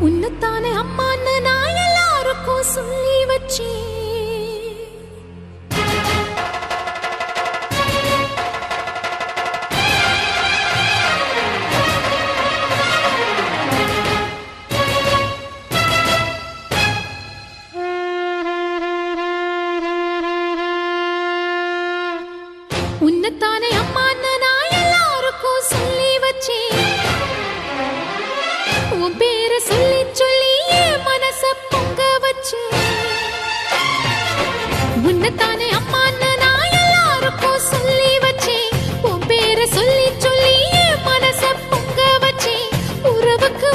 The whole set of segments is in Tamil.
உன்னத்தானே அம்மான்னு நான் எல்லாருக்கும் சொல்லி வச்சேன். உன்னத்தானே அம்மான்னு நான் எல்லாருக்கும் சொல்லி வச்சேன். உன் பேரை சொல்லி சொல்லி என் மனச பொங்க வச்சேன். உன்னத்தானே அம்மான்னு நான் எல்லாருக்கும் சொல்லி வச்சேன். உன் பேரை சொல்லி சொல்லி என் மனச பொங்க வச்சேன். உறவுக்கு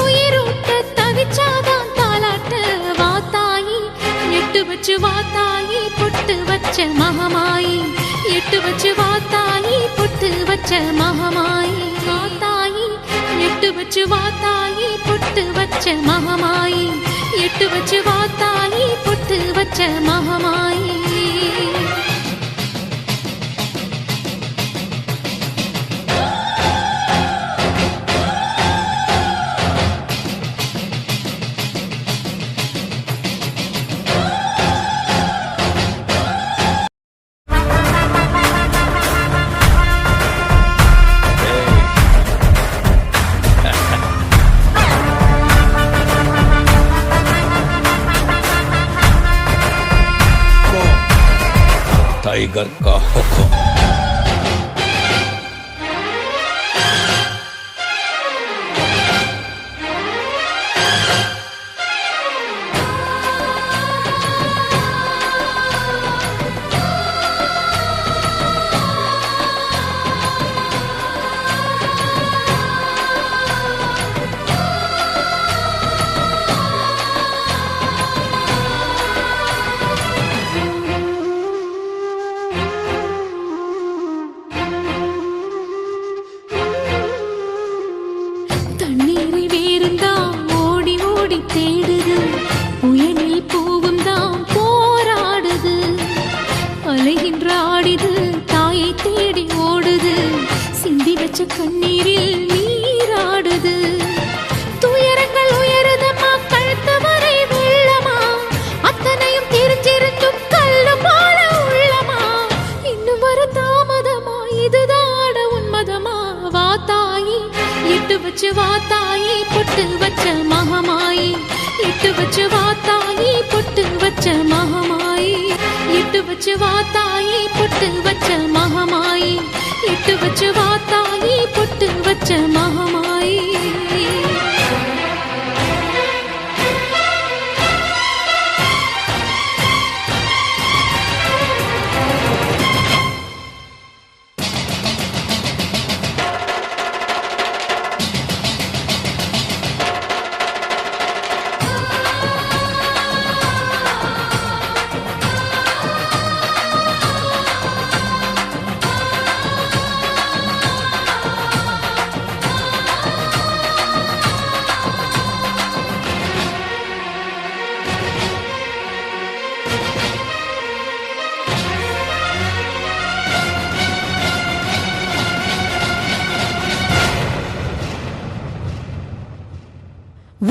உயிரூட்ட தவிச்சாதான் தாலாட்ட. வாத்தாயி எட்டு வச்சு வாத்தாயி பொட்டு வச்ச மகமாயி. எட்டு வச்சு வாத்தாயி பொட்டு வச்ச மகமாயி. வாத்தாயி எட்டு வச்சு வாத்தாயி பொட்டு வச்ச மகமாயி. எட்டு வச்சு வாத்தாயி பொட்டு வச்ச மகமாயி. टाइगर का हुक्म। தேடுது புயலில் பூவும் தான் போராடுது. அலைகின்ற ஆடிது தாயை தேடி ஓடுது. சிந்தி வச்ச கண்ணீரில் நீராடுது. துயரங்கள் உயருதமா கழுத்து வரை வெள்ளமா. அத்தனையும் தெரிஞ்சிருந்தும் கல்லு போல உள்ளமா. இன்னும் வர தாமதமா இதுதாட உன்மதமா. வாத்தாயி எட்டு வச்சு வாத்தாயி பொட்டு வச்ச மகமாயி. எட்டு வச்சு வாத்தாயி பொட்டு வச்ச மகமாயி. எட்டு வச்சு வாத்தாயி பொட்டு வச்ச மகமாயி. எட்டு வச்சு வாத்தாயி பொட்டு வச்ச மகமாயி.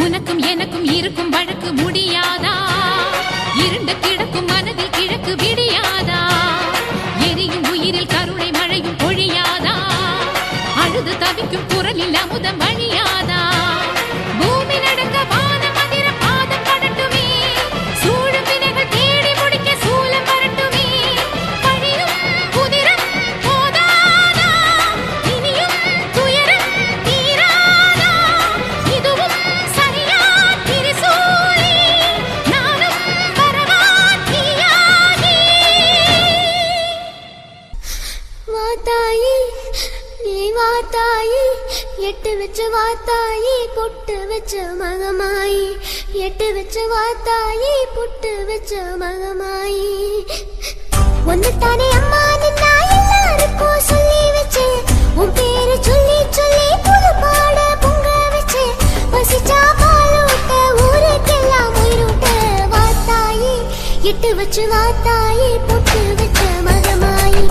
உனக்கும் எனக்கும் இருக்கும் வழக்கு முடியாதா? இருண்ட கிடக்கும் மனதில் கிழக்கு விடியாதா? எரியும் உயிரில் கருணை மழையும் பொழியாதா? அழுது தவிக்கும் குரலில் அமுதம் வழியாதா? பூமி நடக்க வான மந்திர பாதம் படட்டுமே. சூழும் வினைகள் தேடி முடிக்க சூலம் வரட்டுமே. பழியும் புதிரும் போதாதா? இனியும் துயரம் தீராதா? இதுவும் சரியா திரிசூலி? நானும் வரவா தீயாகி? வாத்தாயி நீ வாத்தாயி எட்டு வச்சு வாத்தாயி பொட்டு வச்ச மகமாயி. எட்டு வச்சு வாத்தாயி பொட்டு வச்ச மகமாயி. ஒன்னுத்தானே அம்மா நின்னா எல்லாருக்கும் சொல்லி வச்சேன். உன் பேரு சொல்லி சொல்லி புது பாட பொங்க வச்சேன். பசிச்சா பாலூட்ட ஊருக்கெல்லாம் உயிரூட்ட. வாத்தாயி எட்டு வச்சு வாத்தாயி பொட்டு வச்ச மகமாயி.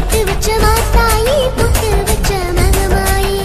எட்டு வச்சு வாத்தாயி பொட்டு வச்ச மகமாயி.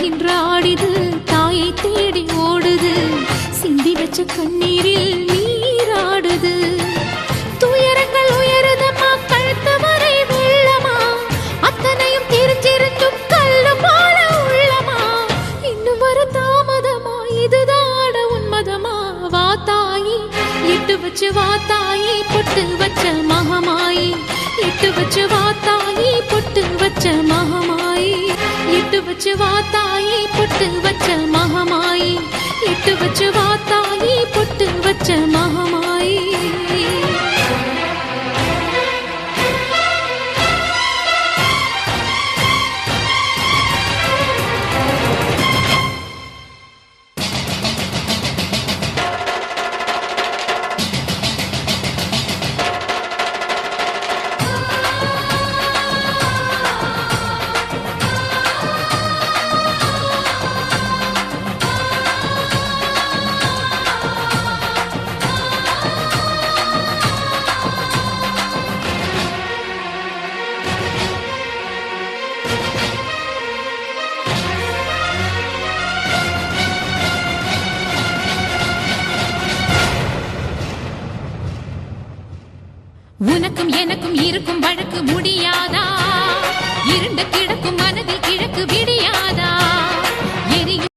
இன்று ஆடிது தாயை தேடி ஓடுது சிந்தி வச்ச கண்ணீரில் நீராடுது துயரங்கள் உயருதமா கழுத்து வரை வெள்ளமா அத்தனையும் தெரிஞ்சிருந்தும் கல்லு போல உள்ளமா இன்னும் வர தாமதமா இதுதாட உன்மதமா வா தாயி இட்டு வச்சு வா தாயி பொட்டு வச்ச மகமாயி இட்டு வச்சு வா தாயி பொட்டு வச்ச மகமாயி இட்டு வச்சு வா தாயி பொட்டு வச்ச மகமாயி இட்டு வச்சு வா தாயி பொட்டு வச்ச மகமாயி உனக்கும் எனக்கும் இருக்கும் வழக்கு முடியாதா இருண்ட கிழக்கும் மனதில் கிழக்கு விடியாதா எரியும்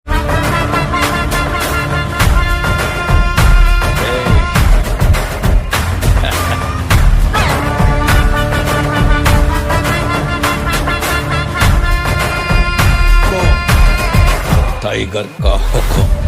टाइगर का हुक्म